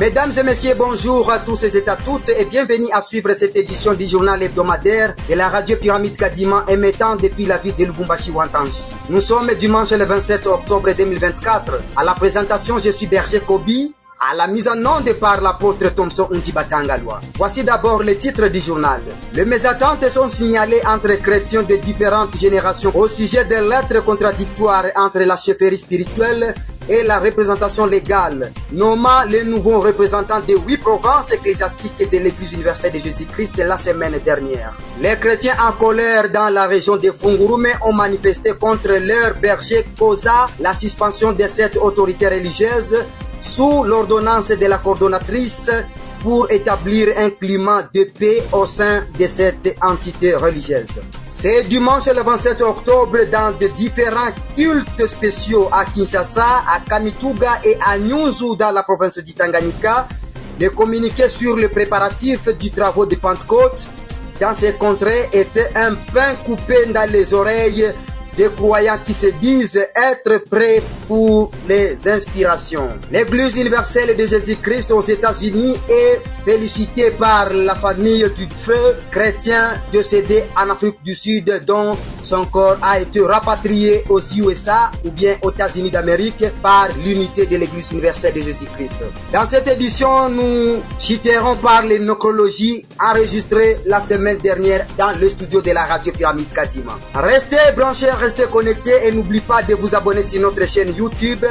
Mesdames et messieurs, bonjour à tous et à toutes et bienvenue à suivre cette édition du journal hebdomadaire de la radio Pyramide Kadima émettant depuis la ville de Lubumbashi Wantangi. Nous sommes dimanche le 27 octobre 2024. À la présentation, je suis Berger Kobi. À la mise en onde par l'apôtre Thomson Unjibatangalwa. Voici d'abord les titres du journal. Les mésententes sont signalées entre chrétiens de différentes générations au sujet des lettres contradictoires entre la chefferie spirituelle et la représentation légale, nommant les nouveaux représentants des 8 provinces ecclésiastiques de l'Église universelle de Jésus-Christ la semaine dernière. Les chrétiens en colère dans la région de Fungurume ont manifesté contre leur berger causa la suspension de cette autorité religieuse sous l'ordonnance de la coordonnatrice pour établir un climat de paix au sein de cette entité religieuse. C'est dimanche le 27 octobre dans de différents cultes spéciaux à Kinshasa, à Kamituga et à Nyunzu dans la province du Tanganyika. Les communiqués sur les préparatifs du travaux de Pentecôte dans ces contrées étaient un pain coupé dans les oreilles des croyants qui se disent être prêts pour les inspirations. L'Église universelle de Jésus-Christ aux États-Unis est félicitée par la famille du feu chrétien décédé en Afrique du Sud dont son corps a été rapatrié aux USA ou bien aux États-Unis d'Amérique par l'unité de l'Église universelle de Jésus-Christ. Dans cette édition, nous citerons par les nécrologies enregistrées la semaine dernière dans le studio de la radio Pyramide Kadima. Restez branchés, restez connectés et n'oubliez pas de vous abonner sur notre chaîne YouTube.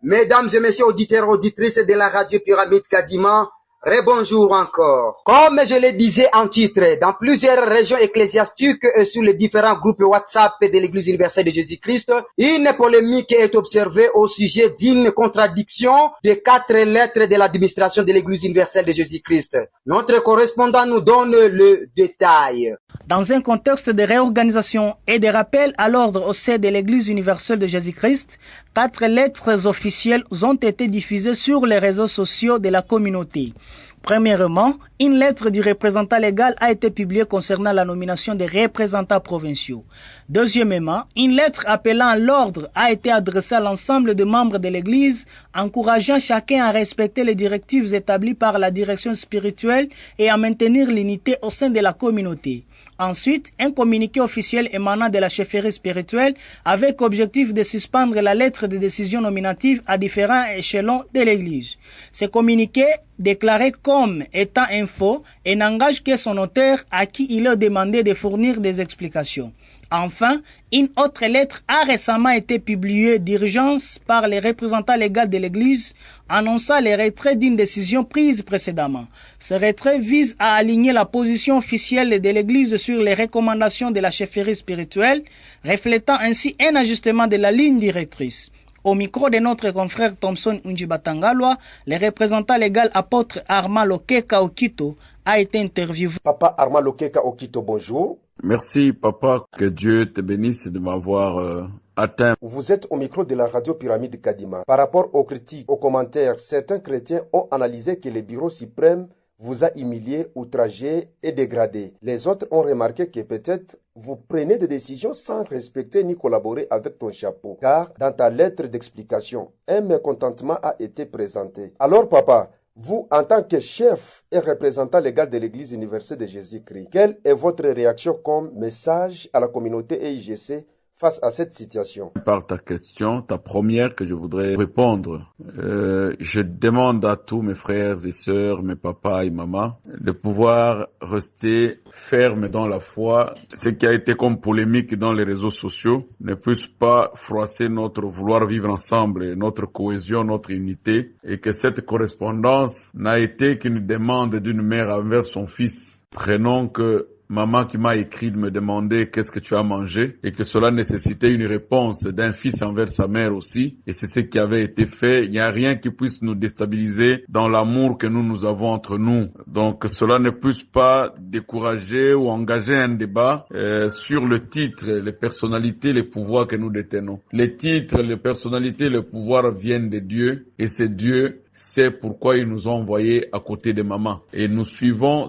Mesdames et messieurs auditeurs et auditrices de la radio Pyramide Kadima, rebonjour encore. Comme je le disais en titre, dans plusieurs régions ecclésiastiques et sur les différents groupes WhatsApp de l'Église universelle de Jésus-Christ, une polémique est observée au sujet d'une contradiction de 4 lettres de l'administration de l'Église universelle de Jésus-Christ. Notre correspondant nous donne le détail. Dans un contexte de réorganisation et de rappel à l'ordre au sein de l'Église universelle de Jésus-Christ, 4 lettres officielles ont été diffusées sur les réseaux sociaux de la communauté. Premièrement, une lettre du représentant légal a été publiée concernant la nomination des représentants provinciaux. Deuxièmement, une lettre appelant à l'ordre a été adressée à l'ensemble des membres de l'Église, encourageant chacun à respecter les directives établies par la direction spirituelle et à maintenir l'unité au sein de la communauté. Ensuite, un communiqué officiel émanant de la chefferie spirituelle avec objectif de suspendre la lettre de décision nominative à différents échelons de l'Église. Ce communiqué, déclaré comme étant un faux, et n'engage que son auteur à qui il est demandé de fournir des explications. Enfin, une autre lettre a récemment été publiée d'urgence par les représentants légaux de l'Église annonçant le retrait d'une décision prise précédemment. Ce retrait vise à aligner la position officielle de l'Église sur les recommandations de la chefferie spirituelle, reflétant ainsi un ajustement de la ligne directrice. Au micro de notre confrère Thomson Unjibatangalwa, le représentant légal apôtre Armand Lokeka Okito a été interviewé. Papa Armand Lokeka Okito, bonjour. Merci papa, que Dieu te bénisse de m'avoir atteint. Vous êtes au micro de la radio Pyramide Kadima. Par rapport aux critiques, aux commentaires, certains chrétiens ont analysé que le bureau suprême vous a humilié, outragé et dégradé. Les autres ont remarqué que peut-être vous prenez des décisions sans respecter ni collaborer avec ton chapeau. Car dans ta lettre d'explication, un mécontentement a été présenté. Alors papa, vous, en tant que chef et représentant légal de l'Église universelle de Jésus-Christ, quelle est votre réaction comme message à la communauté EIGC face à cette situation? Par ta question, ta première que je voudrais répondre, je demande à tous mes frères et sœurs, mes papas et mamas, de pouvoir rester fermes dans la foi. Ce qui a été comme polémique dans les réseaux sociaux ne puisse pas froisser notre vouloir vivre ensemble, notre cohésion, notre unité, et que cette correspondance n'a été qu'une demande d'une mère envers son fils. Prenons que maman qui m'a écrit de me demander qu'est-ce que tu as mangé et que cela nécessitait une réponse d'un fils envers sa mère aussi, et c'est ce qui avait été fait. Il n'y a rien qui puisse nous déstabiliser dans l'amour que nous avons entre nous. Donc cela ne puisse pas décourager ou engager un débat sur le titre, les personnalités, les pouvoirs que nous détenons. Les titres, les personnalités, le pouvoir viennent de Dieu, et c'est Dieu, c'est pourquoi ils nous ont envoyés à côté de maman. Et nous suivons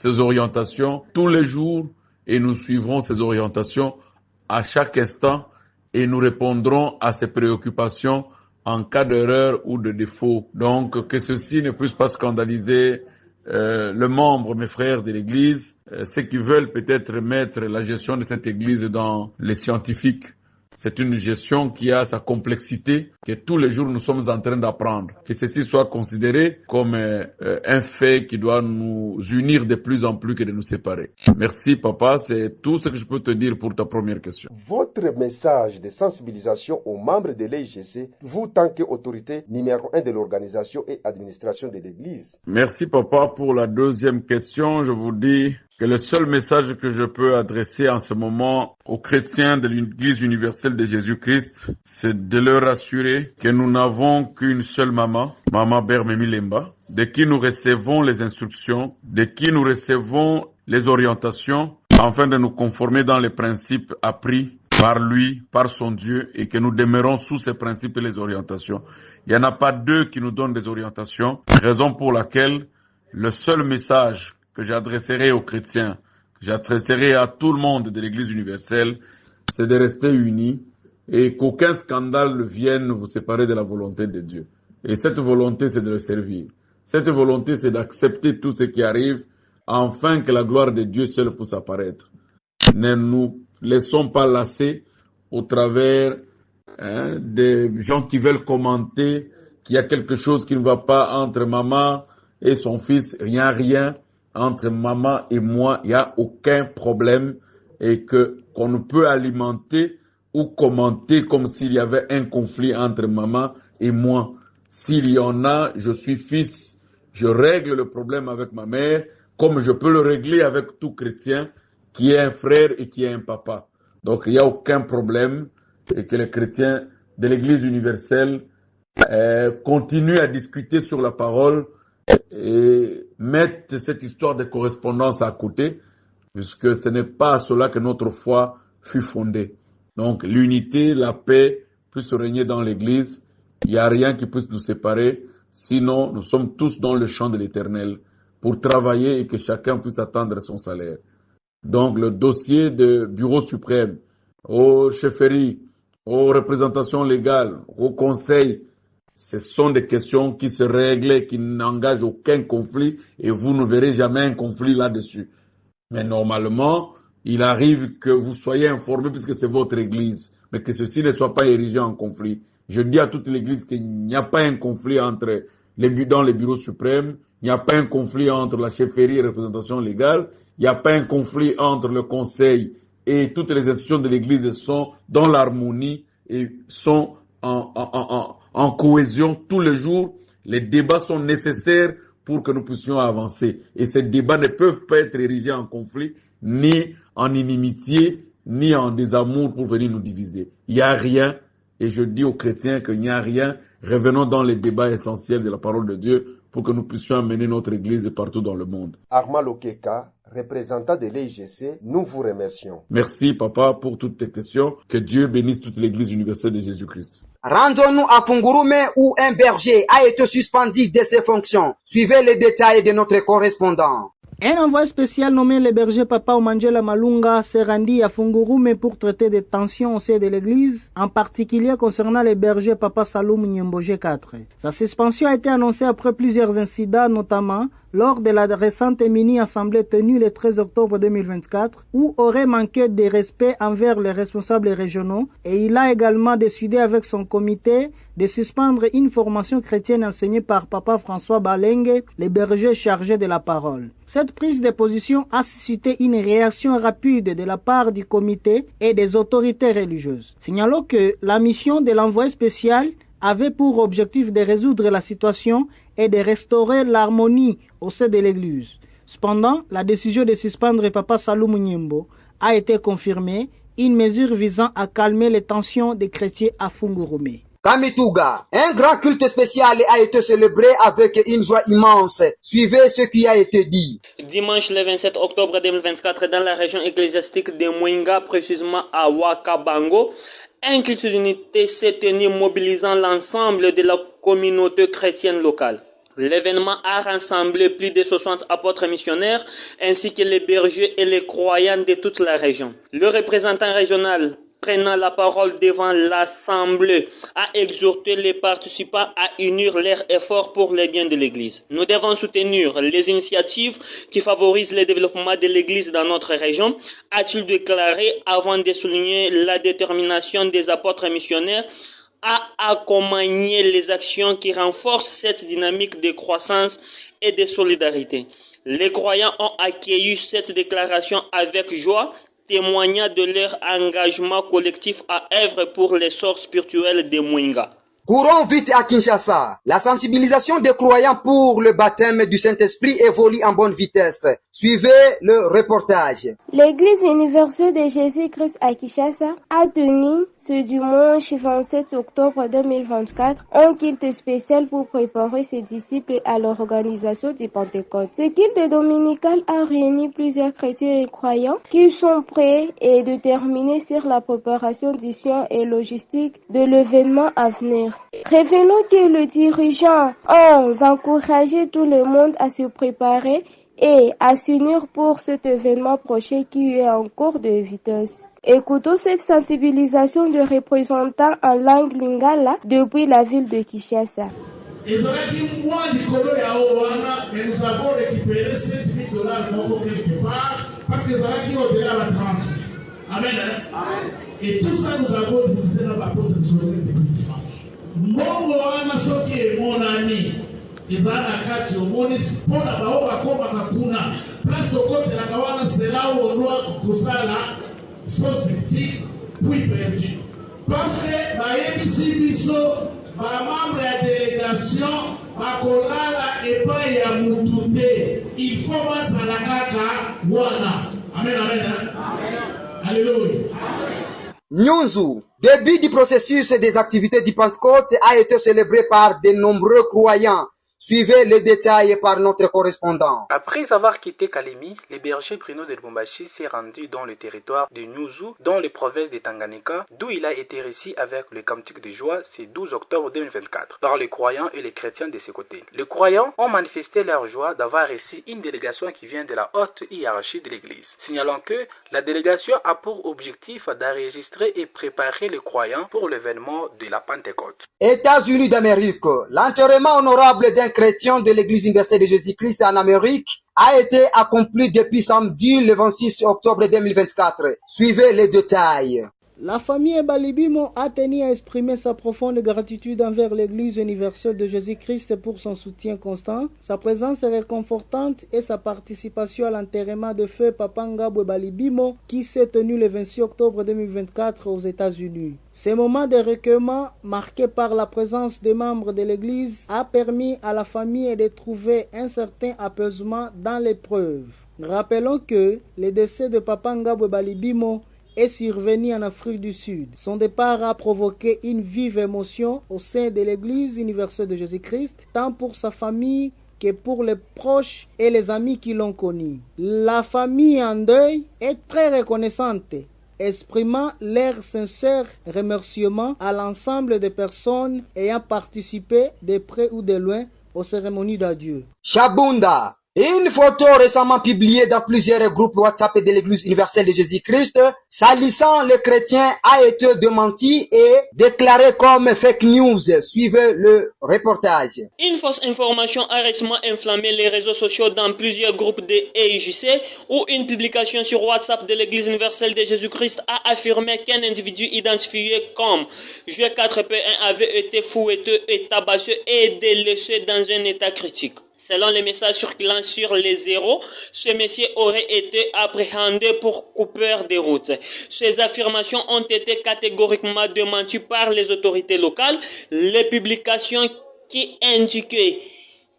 ces orientations tous les jours et nous suivrons ces orientations à chaque instant et nous répondrons à ces préoccupations en cas d'erreur ou de défaut. Donc, que ceci ne puisse pas scandaliser le membre, mes frères de l'Église, ceux qui veulent peut-être mettre la gestion de cette Église dans les scientifiques. C'est une gestion qui a sa complexité, que tous les jours nous sommes en train d'apprendre. Que ceci soit considéré comme un fait qui doit nous unir de plus en plus que de nous séparer. Merci papa, c'est tout ce que je peux te dire pour ta première question. Votre message de sensibilisation aux membres de l'EIGC, vous tant qu'autorité numéro 1 de l'organisation et administration de l'Église. Merci papa pour la deuxième question. Je vous dis que le seul message que je peux adresser en ce moment aux chrétiens de l'Église universelle de Jésus-Christ, c'est de leur assurer que nous n'avons qu'une seule maman, Maman Bermemi Lemba, de qui nous recevons les instructions, de qui nous recevons les orientations, afin de nous conformer dans les principes appris par lui, par son Dieu, et que nous demeurons sous ces principes et les orientations. Il n'y en a pas deux qui nous donnent des orientations, raison pour laquelle le seul message que j'adresserai aux chrétiens, que j'adresserai à tout le monde de l'Église universelle, c'est de rester unis et qu'aucun scandale ne vienne vous séparer de la volonté de Dieu. Et cette volonté, c'est de le servir. Cette volonté, c'est d'accepter tout ce qui arrive, afin que la gloire de Dieu seul puisse apparaître. Ne nous laissons pas lasser au travers des gens qui veulent commenter qu'il y a quelque chose qui ne va pas entre maman et son fils, rien. Entre maman et moi, il n'y a aucun problème et qu'on ne peut alimenter ou commenter comme s'il y avait un conflit entre maman et moi. S'il y en a, je suis fils, je règle le problème avec ma mère comme je peux le régler avec tout chrétien qui est un frère et qui est un papa. Donc il n'y a aucun problème et que les chrétiens de l'Église universelle continuent à discuter sur la parole et mettre cette histoire de correspondance à côté, puisque ce n'est pas à cela que notre foi fut fondée. Donc l'unité, la paix puisse régner dans l'Église. Il n'y a rien qui puisse nous séparer, sinon nous sommes tous dans le champ de l'Éternel pour travailler et que chacun puisse attendre son salaire. Donc le dossier de bureau suprême, aux chefferies, aux représentations légales, aux conseils, ce sont des questions qui se règlent et qui n'engagent aucun conflit et vous ne verrez jamais un conflit là-dessus. Mais normalement, il arrive que vous soyez informés puisque c'est votre église, mais que ceci ne soit pas érigé en conflit. Je dis à toute l'église qu'il n'y a pas un conflit entre dans les bureaux suprêmes, il n'y a pas un conflit entre la chefferie et la représentation légale, il n'y a pas un conflit entre le conseil et toutes les institutions de l'église sont dans l'harmonie et sont en cohésion tous les jours. Les débats sont nécessaires pour que nous puissions avancer. Et ces débats ne peuvent pas être érigés en conflit, ni en inimitié, ni en désamour pour venir nous diviser. Il n'y a rien, et je dis aux chrétiens qu'il n'y a rien. Revenons dans les débats essentiels de la parole de Dieu pour que nous puissions amener notre Église partout dans le monde. Armand Lokeka, représentant de l'EIGC, nous vous remercions. Merci papa pour toutes tes questions. Que Dieu bénisse toute l'Église universelle de Jésus-Christ. Rendons-nous à Fungurume où un berger a été suspendu de ses fonctions. Suivez les détails de notre correspondant. Un envoyé spécial nommé le berger Papa Omangela Malunga s'est rendu à Fungurume pour traiter des tensions au sein de l'église, en particulier concernant le berger Papa Saloum Nyemboje 4. Sa suspension a été annoncée après plusieurs incidents, notamment lors de la récente mini-assemblée tenue le 13 octobre 2024, où aurait manqué de respect envers les responsables régionaux, et il a également décidé avec son comité de suspendre une formation chrétienne enseignée par Papa François Balenge, le berger chargé de la parole. Cette prise de position a suscité une réaction rapide de la part du comité et des autorités religieuses. Signalons que la mission de l'envoyé spécial avait pour objectif de résoudre la situation et de restaurer l'harmonie au sein de l'église. Cependant, la décision de suspendre Papa Saloum Nyembo a été confirmée, une mesure visant à calmer les tensions des chrétiens à Fungurume. Kamituga, un grand culte spécial a été célébré avec une joie immense. Suivez ce qui a été dit. Dimanche le 27 octobre 2024, dans la région ecclésiastique de Mwenga, précisément à Wakabango, un culte d'unité s'est tenu mobilisant l'ensemble de la communauté chrétienne locale. L'événement a rassemblé plus de 60 apôtres missionnaires ainsi que les bergers et les croyants de toute la région. Le représentant régional prenant la parole devant l'Assemblée a exhorté les participants à unir leurs efforts pour le bien de l'Église. Nous devons soutenir les initiatives qui favorisent le développement de l'Église dans notre région, a-t-il déclaré avant de souligner la détermination des apôtres missionnaires à accompagner les actions qui renforcent cette dynamique de croissance et de solidarité. Les croyants ont accueilli cette déclaration avec joie, témoignant de leur engagement collectif à œuvre pour l'essor spirituel de Mwenga. Courons vite à Kinshasa. La sensibilisation des croyants pour le baptême du Saint-Esprit évolue en bonne vitesse. Suivez le reportage. L'Église universelle de Jésus-Christ à Kinshasa a tenu ce dimanche 27 octobre 2024 un culte spécial pour préparer ses disciples à l'organisation du Pentecôte. Ce culte dominical a réuni plusieurs chrétiens et croyants qui sont prêts et déterminés sur la préparation du sien et logistique de l'événement à venir. Révélons que les dirigeants ont encouragé tout le monde à se préparer et à s'unir pour cet événement prochain qui est en cours de vitesse. Écoutons cette sensibilisation de représentants en langue lingala depuis la ville de Kinshasa. Mais nous avons récupéré $7 000 quelque part parce que Zalaki au-delà de 30. Amen. Et tout ça, nous avons décidé dans la porte de sauver depuis dimanche. Mongo ana soki monani ezana kati omoni pona bao bakoma kakuna place de côté la kawana c'est là où on doit kusala chose sceptique puis perdu parce que baebisi biso ba membre ya délégation bakolala epai ya mutu te il faut basala kaka wana amen. Alléluia. Nyunzu, début du processus des activités du Pentecôte a été célébré par de nombreux croyants. Suivez les détails par notre correspondant. Après avoir quitté Kalemi, le berger Bruno de Lubumbashi s'est rendu dans le territoire de Nyunzu, dans les provinces de Tanganyika, d'où il a été reçu avec le cantique de joie ce 12 octobre 2024 par les croyants et les chrétiens de ses côtés. Les croyants ont manifesté leur joie d'avoir reçu une délégation qui vient de la haute hiérarchie de l'Église, signalant que la délégation a pour objectif d'enregistrer et préparer les croyants pour l'événement de la Pentecôte. États-Unis d'Amérique, l'enterrement honorable d'un chrétien de l'Église universelle de Jésus-Christ en Amérique a été accompli depuis samedi le 26 octobre 2024. Suivez les détails. La famille Balibimo a tenu à exprimer sa profonde gratitude envers l'Église universelle de Jésus-Christ pour son soutien constant, sa présence réconfortante et sa participation à l'enterrement de feu Papa Ngabwe Balibimo qui s'est tenu le 26 octobre 2024 aux États-Unis. Ce moment de recueillement, marqué par la présence des membres de l'Église, a permis à la famille de trouver un certain apaisement dans l'épreuve. Rappelons que le décès de Papa Ngabwe Balibimo est survenu en Afrique du Sud. Son départ a provoqué une vive émotion au sein de l'Église universelle de Jésus-Christ, tant pour sa famille que pour les proches et les amis qui l'ont connu. La famille en deuil est très reconnaissante, exprimant leur sincère remerciement à l'ensemble des personnes ayant participé de près ou de loin aux cérémonies d'adieu. Chabunda. Une photo récemment publiée dans plusieurs groupes WhatsApp de l'Église universelle de Jésus-Christ, salissant les chrétiens, a été démentie et déclarée comme fake news. Suivez le reportage. Une fausse information a récemment inflammé les réseaux sociaux dans plusieurs groupes de EIJC où une publication sur WhatsApp de l'Église universelle de Jésus-Christ a affirmé qu'un individu identifié comme G4P1 avait été fouetté et tabassé et délaissé dans un état critique. Selon les messages circulant sur les zéros, ce monsieur aurait été appréhendé pour coupeur de route. Ces affirmations ont été catégoriquement démenties par les autorités locales. Les publications qui indiquaient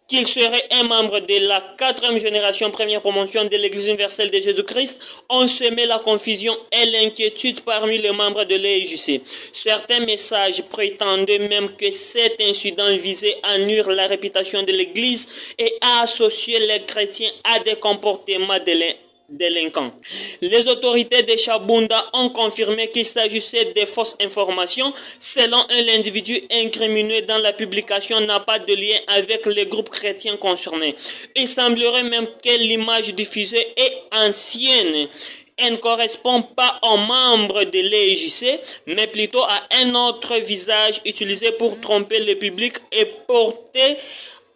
qu'il serait un membre de la 4e génération première promotion de l'Église universelle de Jésus-Christ ont semé la confusion et l'inquiétude parmi les membres de l'EIJC. Certains messages prétendaient même que cet incident visait à nuire la réputation de l'Église et à associer les chrétiens à des comportements de délinquants. Les autorités de Chabunda ont confirmé qu'il s'agissait de fausses informations. Selon eux, l'individu incriminé dans la publication n'a pas de lien avec les groupes chrétiens concernés. Il semblerait même que l'image diffusée est ancienne. Elle ne correspond pas aux membres de l'EJC, mais plutôt à un autre visage utilisé pour tromper le public et porter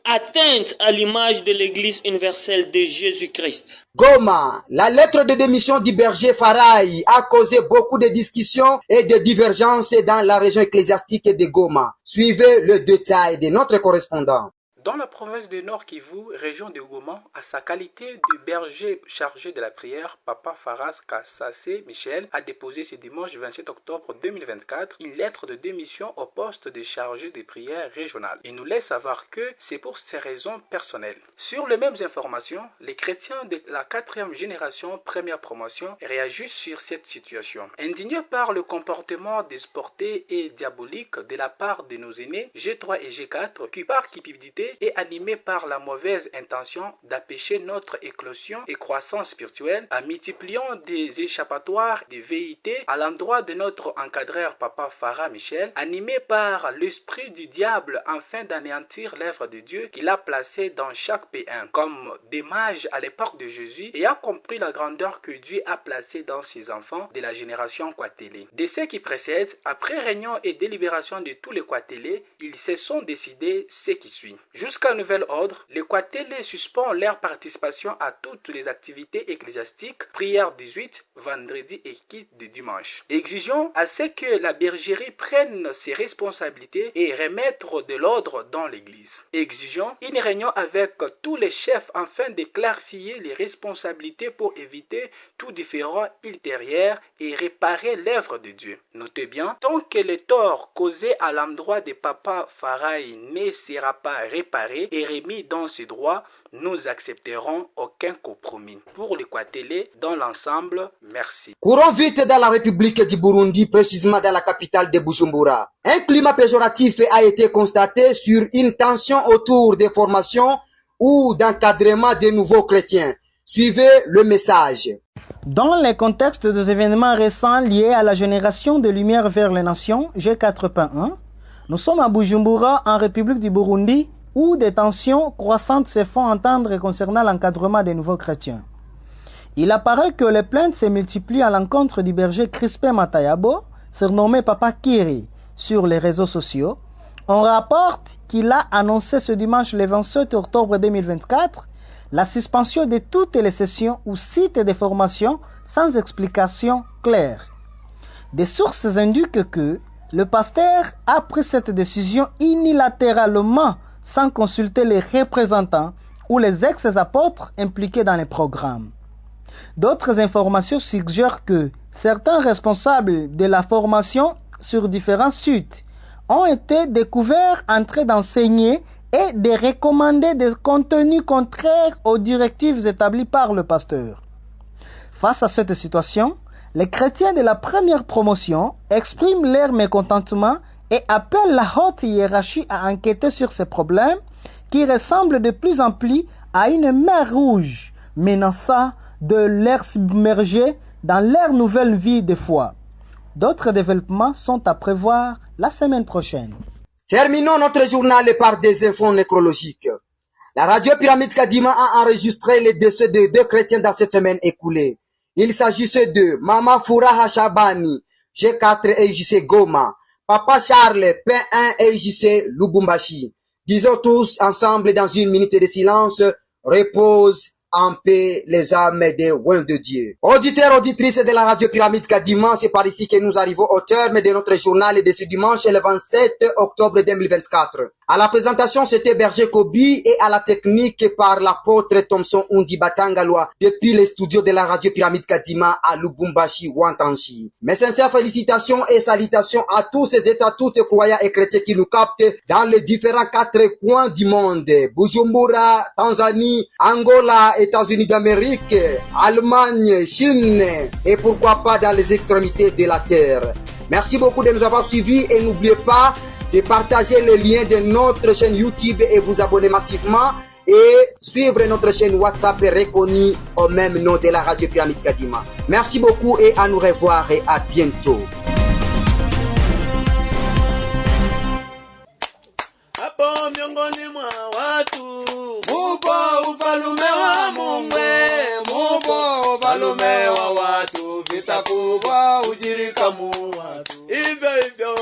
atteinte à l'image de l'Église universelle de Jésus-Christ. Goma, la lettre de démission du berger Farai a causé beaucoup de discussions et de divergences dans la région ecclésiastique de Goma. Suivez le détail de notre correspondant. Dans la province du Nord Kivu, région de Goma, à sa qualité de berger chargé de la prière, Papa Faras Kassassé Michel a déposé ce dimanche 27 octobre 2024 une lettre de démission au poste de chargé de prière régional. Il nous laisse savoir que c'est pour ses raisons personnelles. Sur les mêmes informations, les chrétiens de la 4e génération première promotion réagissent sur cette situation. Indignés par le comportement désporté et diabolique de la part de nos aînés G3 et G4 qui par cupidité et animé par la mauvaise intention d'empêcher notre éclosion et croissance spirituelle en multipliant des échappatoires, des velléités à l'endroit de notre encadreur Papa Farah Michel, animé par l'esprit du diable afin d'anéantir l'œuvre de Dieu qu'il a placée dans chaque P1 comme des mages à l'époque de Jésus et a compris la grandeur que Dieu a placée dans ses enfants de la génération Kwatélé. De ceux qui précèdent, après réunion et délibération de tous les Kwatélé, ils se sont décidés ce qui suit. Jusqu'à nouvel ordre, les Kwatélé suspend leur participation à toutes les activités ecclésiastiques, prière 18, vendredi et quitte de dimanche. Exigeons à ce que la bergerie prenne ses responsabilités et remettre de l'ordre dans l'église. Exigeons une réunion avec tous les chefs afin de clarifier les responsabilités pour éviter tout différend ultérieur et réparer l'œuvre de Dieu. Notez bien, tant que le tort causé à l'endroit de Papa Farai ne sera pas réparé et remis dans ses droits, nous accepterons aucun compromis. Pour le Kwatélé, dans l'ensemble, merci. Courons vite dans la République du Burundi, précisément dans la capitale de Bujumbura. Un climat péjoratif a été constaté sur une tension autour des formations ou d'encadrement des nouveaux chrétiens. Suivez le message. Dans le contexte des événements récents liés à la génération de lumière vers les nations, G4.1, nous sommes à Bujumbura, en République du Burundi, où des tensions croissantes se font entendre concernant l'encadrement des nouveaux chrétiens. Il apparaît que les plaintes se multiplient à l'encontre du berger Crispin Matayabo, surnommé Papa Kiri, sur les réseaux sociaux. On rapporte qu'il a annoncé ce dimanche le 27 octobre 2024 la suspension de toutes les sessions ou sites de formation sans explication claire. Des sources indiquent que le pasteur a pris cette décision unilatéralement sans consulter les représentants ou les ex-apôtres impliqués dans les programmes. D'autres informations suggèrent que certains responsables de la formation sur différents sites ont été découverts en train d'enseigner et de recommander des contenus contraires aux directives établies par le pasteur. Face à cette situation, les chrétiens de la première promotion expriment leur mécontentement et appellent la haute hiérarchie à enquêter sur ces problèmes qui ressemblent de plus en plus à une mer rouge menaçant de les submerger dans leur nouvelle vie de foi. D'autres développements sont à prévoir la semaine prochaine. Terminons notre journal par des infos nécrologiques. La radio Pyramide Kadima a enregistré les décès de 2 chrétiens dans cette semaine écoulée. Il s'agissait de Mama Fouraha Chabani, G4 et JC Goma, Papa Charles, P1 et JC Lubumbashi. Disons tous ensemble dans une minute de silence, repose en paix les âmes des oins de Dieu. Auditeurs, auditrices de la radio Pyramide Kadima, c'est par ici que nous arrivons au terme de notre journal de ce dimanche le 27 octobre 2024. À la présentation, c'était Berger Kobi et à la technique par l'apôtre Thomson Undi Batangalwa depuis les studios de la radio Pyramide Kadima à Lubumbashi, Wantanchi. Mes sincères félicitations et salutations à tous ces états, toutes croyants et chrétiens qui nous captent dans les différents 4 coins du monde. Bujumbura, Tanzanie, Angola, États-Unis d'Amérique, Allemagne, Chine et pourquoi pas dans les extrémités de la terre. Merci beaucoup de nous avoir suivis et n'oubliez pas de partager les liens de notre chaîne YouTube et vous abonner massivement et suivre notre chaîne WhatsApp reconnue au même nom de la radio Pyramide Kadima. Merci beaucoup et à nous revoir et à bientôt. Hapo miongoni mwa watu mupo ufalume wa Mungu, mupo ufalume wa watu, vita kubwa ujirika mu watu, hivyo hivyo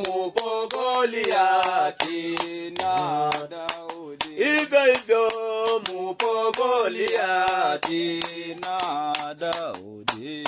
mupo Goliati na Daudi, hivyo hivyo mupo Goliati na Daudi.